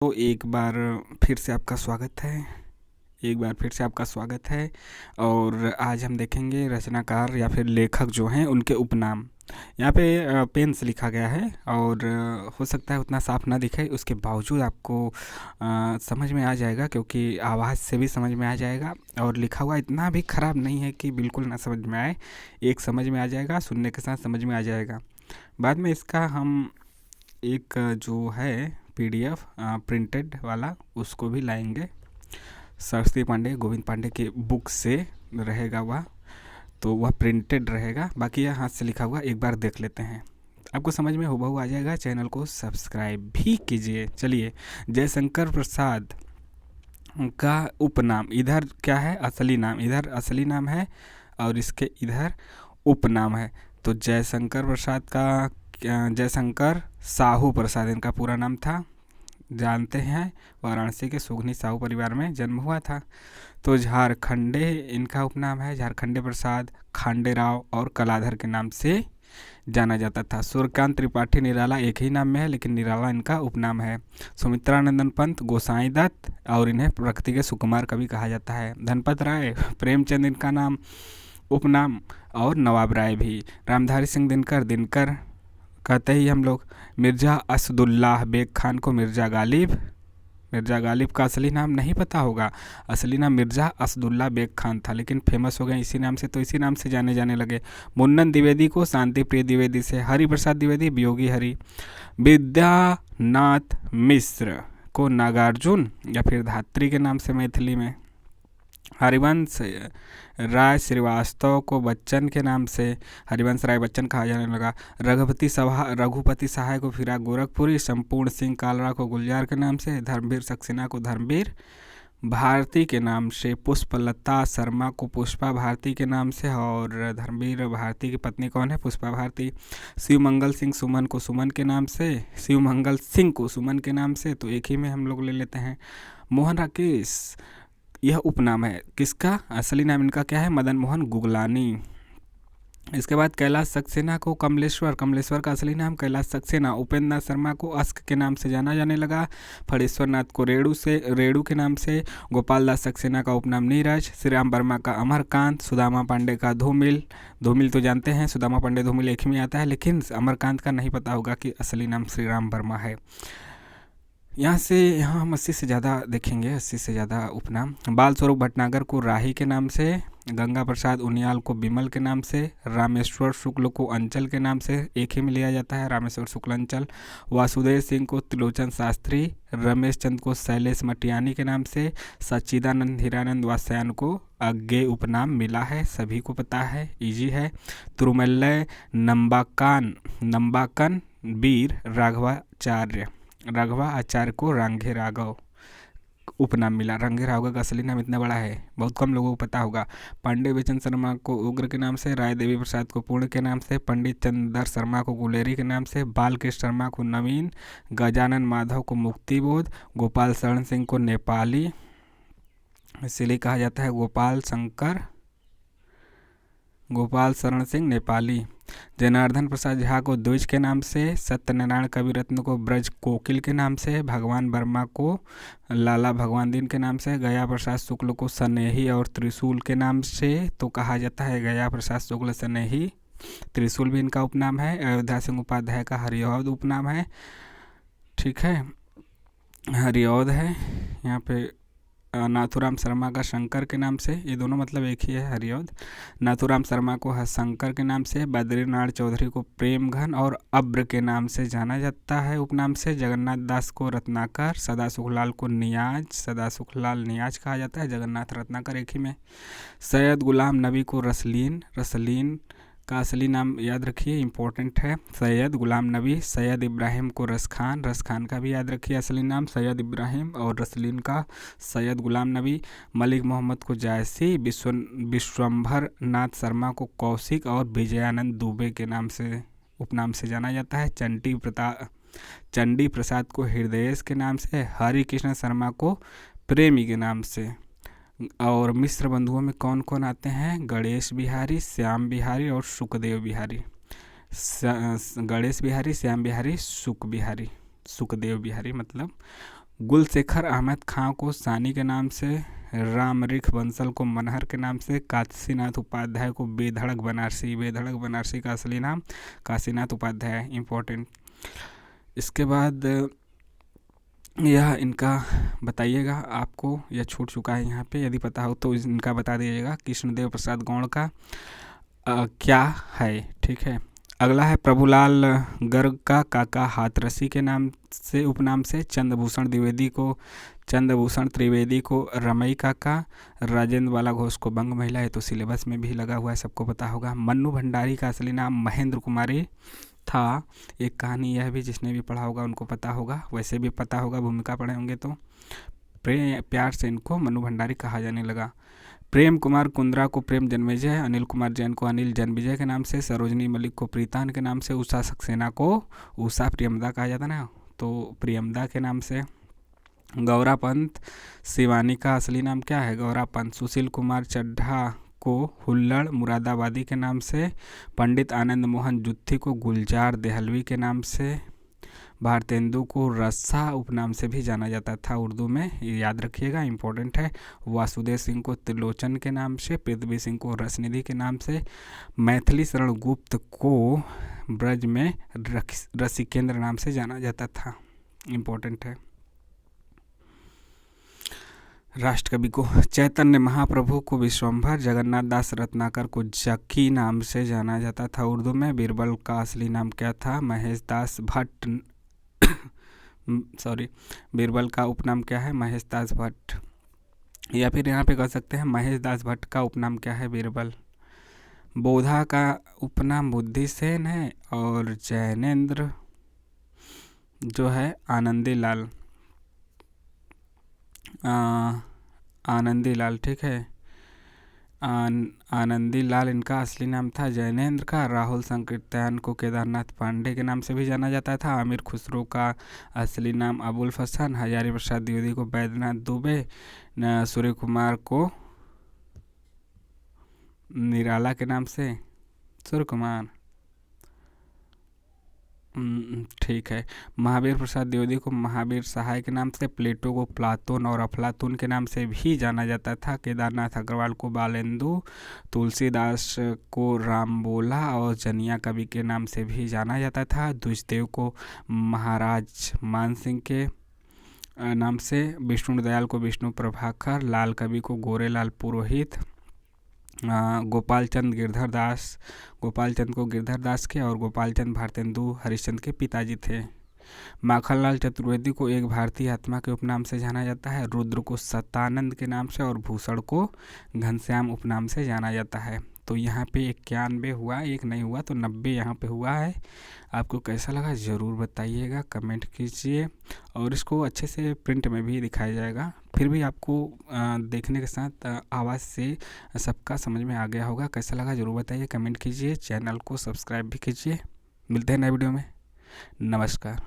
तो एक बार फिर से आपका स्वागत है। और आज हम देखेंगे रचनाकार या फिर लेखक जो हैं उनके उपनाम। यहाँ पे पेन से लिखा गया है और हो सकता है उतना साफ ना दिखे, उसके बावजूद आपको समझ में आ जाएगा, क्योंकि आवाज़ से भी समझ में आ जाएगा और लिखा हुआ इतना भी ख़राब नहीं है कि बिल्कुल ना समझ में आए। एक समझ में आ जाएगा, सुनने के साथ समझ में आ जाएगा। बाद में इसका हम एक जो है PDF प्रिंटेड वाला उसको भी लाएंगे। सरस्वती पांडे, गोविंद पांडे के बुक से रहेगा वह, तो वह प्रिंटेड रहेगा। बाकी यह हाथ से लिखा हुआ एक बार देख लेते हैं, आपको समझ में हुबहू आ जाएगा। चैनल को सब्सक्राइब भी कीजिए। चलिए, जयशंकर प्रसाद का उपनाम, इधर क्या है असली नाम, इधर असली नाम है और इसके इधर उपनाम है। तो जयशंकर प्रसाद का जयशंकर साहू प्रसाद इनका पूरा नाम था। जानते हैं, वाराणसी के सुगनी साहू परिवार में जन्म हुआ था। तो झारखंडे इनका उपनाम है, झारखंडे प्रसाद, खांडेराव और कलाधर के नाम से जाना जाता था। सूर्यकांत त्रिपाठी निराला एक ही नाम में है, लेकिन निराला इनका उपनाम है। सुमित्रानंदन पंत, गोसाई दत्त और इन्हें प्रकृति के सुकुमार कवि कहा जाता है। धनपत राय, प्रेमचंद इनका नाम उपनाम, और नवाब राय भी। रामधारी सिंह दिनकर, दिनकर कहते ही हम लोग। मिर्ज़ा असदुल्लाह बेग खान को मिर्ज़ा गालिब का असली नाम नहीं पता होगा। असली नाम मिर्ज़ा असदुल्ला बेग खान था, लेकिन फेमस हो गए इसी नाम से, तो इसी नाम से जाने जाने लगे। मुन्नन द्विवेदी को शांति प्रिय द्विवेदी से, हरि प्रसाद द्विवेदी वियोगी हरि। विद्यानाथ मिश्र को नागार्जुन या फिर धात्री के नाम से मैथिली में। हरिवंश राय श्रीवास्तव को बच्चन के नाम से हरिवंश राय बच्चन कहा जाने लगा। रघुपति सहाय को फिराक गोरखपुरी। संपूर्ण सिंह कालरा को गुलजार के नाम से। धर्मवीर सक्सेना को धर्मवीर भारती के नाम से। पुष्पलता शर्मा को पुष्पा भारती के नाम से, और धर्मवीर भारती की पत्नी कौन है? पुष्पा भारती। शिवमंगल सिंह सुमन को सुमन के नाम से, शिवमंगल सिंह को सुमन के नाम से, तो एक ही में हम लोग ले लेते हैं। मोहन राकेश यह उपनाम है, किसका? असली नाम इनका क्या है? मदन मोहन गुगलानी। इसके बाद कैलाश सक्सेना को कमलेश्वर का असली नाम कैलाश सक्सेना। उपेंद्र नाथ शर्मा को अस्क के नाम से जाना जाने लगा। फणेश्वर नाथ को रेणु के नाम से। गोपाल दास सक्सेना का उपनाम नीरज। श्री राम वर्मा का अमरकांत। सुदामा पांडे का धूमिल तो जानते हैं, सुदामा पांडे धूमिल एक ही में आता है, लेकिन अमरकांत का नहीं पता होगा कि असली नाम श्री राम वर्मा है। यहाँ हम 80 से ज़्यादा देखेंगे, 80 से ज़्यादा उपनाम। बाल स्वरूप भटनागर को राही के नाम से। गंगा प्रसाद उनियाल को बिमल के नाम से। रामेश्वर शुक्ल को अंचल के नाम से एक ही में लिया जाता है, रामेश्वर शुक्ल अंचल। वासुदेव सिंह को त्रिलोचन शास्त्री। रमेश चंद को शैलेश मटियानी के नाम से। सच्चिदानंद हीरानंद वासयान को अज्ञे उपनाम मिला है, सभी को पता है, इजी है। तिरुमल्लय नंबाकन वीर राघवाचार्य को रांघे राघव उपनाम मिला। रांघे राघव का असली नाम इतना बड़ा है, बहुत कम लोगों को पता होगा। पांडे बेचन शर्मा को उग्र के नाम से। राय देवी प्रसाद को पूर्ण के नाम से। पंडित चंद्र शर्मा को गुलेरी के नाम से। बालकृष्ण शर्मा को नवीन। गजानन माधव को मुक्तिबोध। गोपाल शरण सिंह को नेपाली, इसीलिए कहा जाता है गोपाल शरण सिंह नेपाली। जनार्दन प्रसाद झा को द्विज के नाम से। सत्यनारायण कविरत्न को ब्रज कोकिल के नाम से। भगवान वर्मा को लाला भगवान दीन के नाम से। गया प्रसाद शुक्ल को स्नेही और त्रिशूल के नाम से तो कहा जाता है। गया प्रसाद शुक्ल स्नेही, त्रिशूल भी इनका उपनाम है। अयोध्या सिंह उपाध्याय का हरिऔध उपनाम है, ठीक है, हरिऔध है। यहाँ पे नाथुराम शर्मा का शंकर के नाम से, ये दोनों मतलब एक ही है, हरिऔध। नाथुराम शर्मा को शंकर के नाम से। बद्रीनाथ चौधरी को प्रेमघन और अब्र के नाम से जाना जाता है उपनाम से। जगन्नाथ दास को रत्नाकर। सदा सुखलाल को नियाज कहा जाता है। जगन्नाथ रत्नाकर एक ही में। सैयद गुलाम नबी को रसलीन का असली नाम याद रखिए, इम्पोर्टेंट है, सैयद गुलाम नबी। सैयद इब्राहिम को रसखान का भी याद रखिए असली नाम, सैयद इब्राहिम, और रसलीन का सैयद गुलाम नबी। मलिक मोहम्मद को जायसी। विश्वंभर नाथ शर्मा को कौशिक और विजयानंद दुबे के नाम से उपनाम से जाना जाता है। चंडी प्रसाद को हृदयेश के नाम से। हरि कृष्ण शर्मा को प्रेमी के नाम से। और मिश्र बंधुओं में कौन कौन आते हैं? गणेश बिहारी, श्याम बिहारी और सुखदेव बिहारी। गणेश बिहारी, श्याम बिहारी, सुखदेव बिहारी मतलब गुलशेखर अहमद खां को सानी के नाम से, रामरिख बंसल को मनहर के नाम से, काशीनाथ उपाध्याय को बेधड़क बनारसी, बेधड़क बनारसी का असली नाम काशीनाथ उपाध्याय, इम्पोर्टेंट। इसके बाद यह इनका बताइएगा, आपको यह छूट चुका है यहाँ पे, यदि पता हो तो इनका बता दीजिएगा। कृष्णदेव प्रसाद गौड़ का क्या है, ठीक है। अगला है प्रभुलाल गर्ग का काका हाथरसी के नाम से, उपनाम से, चंद्रभूषण त्रिवेदी को रमई काका, राजेंद्र बाला घोष को बंग महिला, है तो सिलेबस में भी लगा हुआ है, सबको पता होगा। मन्नू भंडारी का असली नाम महेंद्र कुमारी था। एक कहानी यह भी जिसने भी पढ़ा होगा उनको पता होगा, वैसे भी पता होगा, भूमिका पढ़े होंगे तो। प्यार से इनको मन्नू भंडारी कहा जाने लगा। प्रेम कुमार कुंद्रा को प्रेम जन्मेजय, अनिल कुमार जैन को अनिल जन्मेजय के नाम से, सरोजनी मलिक को प्रीतान के नाम से, उषा सक्सेना को उषा प्रियमदा कहा जाता ना, तो प्रियमदा के नाम से। गौरा पंत शिवानी का असली नाम क्या है, गौरा पंत। सुशील कुमार चड्ढा को हुल्लड़ मुरादाबादी के नाम से, पंडित आनंद मोहन जुत्थी को गुलजार देहलवी के नाम से, भारतेंदु को रस्सा उपनाम से भी जाना जाता था उर्दू में, ये याद रखिएगा, इंपॉर्टेंट है। वासुदेव सिंह को त्रिलोचन के नाम से, पृथ्वी सिंह को रसनिधि के नाम से, मैथिली शरण गुप्त को ब्रज में रसिकेंद्र नाम से जाना जाता था, इंपॉर्टेंट है। राष्ट्रकवि को चैतन्य महाप्रभु को विश्वम्भर, जगन्नाथ दास रत्नाकर को जक्की नाम से जाना जाता था उर्दू में। बीरबल का असली नाम क्या था, महेश दास भट्ट बीरबल का उपनाम क्या है, महेश दास भट्ट। या फिर यहाँ पे कह सकते हैं महेश दास भट्ट का उपनाम क्या है, बीरबल। बोधा का उपनाम बुद्धिसेन है, और जैनेन्द्र जो है आनंदी लाल, आनंदी लाल, ठीक है, आनंदी लाल इनका असली नाम था जैनेन्द्र का। राहुल संकीर्तन को केदारनाथ पांडे के नाम से भी जाना जाता था। आमिर खुसरो का असली नाम अबुल फसन, हजारी प्रसाद द्विवेदी को बैद्यनाथ दुबे, सूर्य कुमार को निराला के नाम से सूर्य कुमार, ठीक है। महावीर प्रसाद द्विवेदी को महावीर सहाय के नाम से, प्लेटो को प्लातून और अफलातून के नाम से भी जाना जाता था। केदारनाथ अग्रवाल को बालेंदु, तुलसीदास को रामबोला और जनिया कवि के नाम से भी जाना जाता था। द्विजदेव को महाराज मानसिंह के नाम से, विष्णु दयाल को विष्णु प्रभाकर, लाल कवि को गोरेलाल पुरोहित, गोपाल चंद को गिरधर दास के, और गोपाल चंद भारतेंदु हरिश्चंद्र के पिताजी थे। माखनलाल चतुर्वेदी को एक भारतीय आत्मा के उपनाम से जाना जाता है। रुद्र को सतानंद के नाम से, और भूषण को घनश्याम उपनाम से जाना जाता है। तो यहाँ पे 91 हुआ, एक नहीं हुआ तो 90 यहाँ पे हुआ है। आपको कैसा लगा ज़रूर बताइएगा, कमेंट कीजिए, और इसको अच्छे से प्रिंट में भी दिखाया जाएगा। फिर भी आपको देखने के साथ आवाज़ से सबका समझ में आ गया होगा। कैसा लगा ज़रूर बताइए, कमेंट कीजिए, चैनल को सब्सक्राइब भी कीजिए। मिलते हैं नए वीडियो में, नमस्कार।